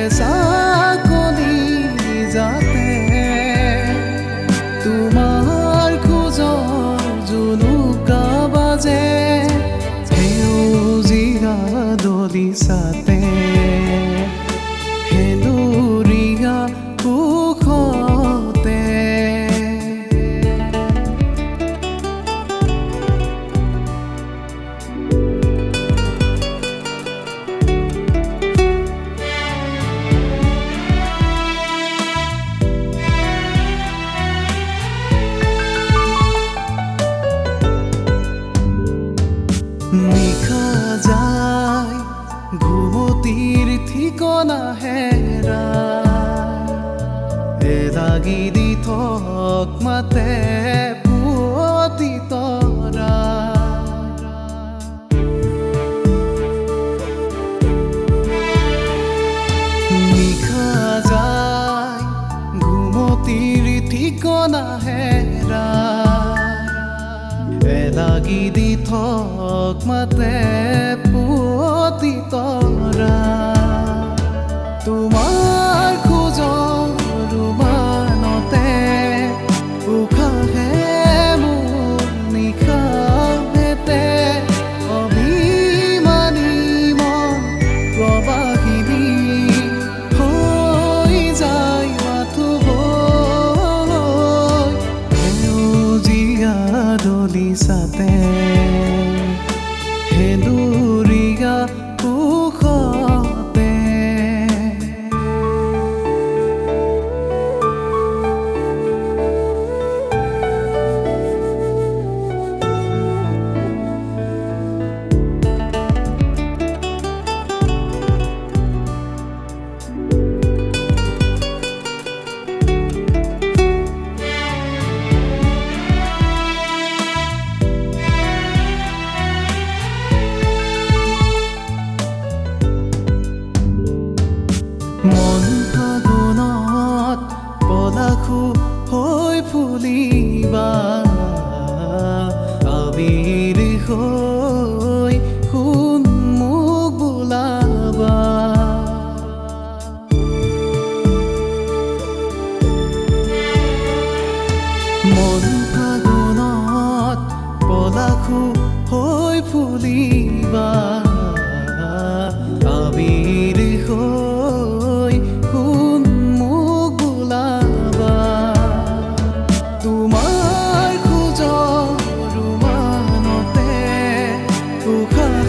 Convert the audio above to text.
চাকনি যাতে তোমাৰ খোজৰ জুনুকা বাজে সেউজীয়া দলিচাতে সেন্দুৰীয়া সুখতে নিশা যায় ঘুমতিৰ ঠিকনা হেৰাই লাগি দি থক মাতে পুৱতি তৰা নিশা যায় ঘুমতিৰ ঠিকনা হেৰাই লাগি দি থক মাতে পুৱতি তৰা তোমাৰ খোজৰ ৰুমানতে উশাহে মোৰ নিশা ভেটে অভিমানী মন প্ৰবাহিনী হৈ যায় মাথো বৈ সেউজীয়া দলিচাতে সেন্দুৰীয়া সুখতে মন ফাগুনত পলাশু হৈ ফুলিবা আবিৰ হৈ সোণ মোক বোলাবা মন ফাগুনত পলাশু হৈ ফুলিবা আবিৰ হৈ সোণ মোক বোলাবা তোমাৰ খোজৰ ৰুমানতে উশাহ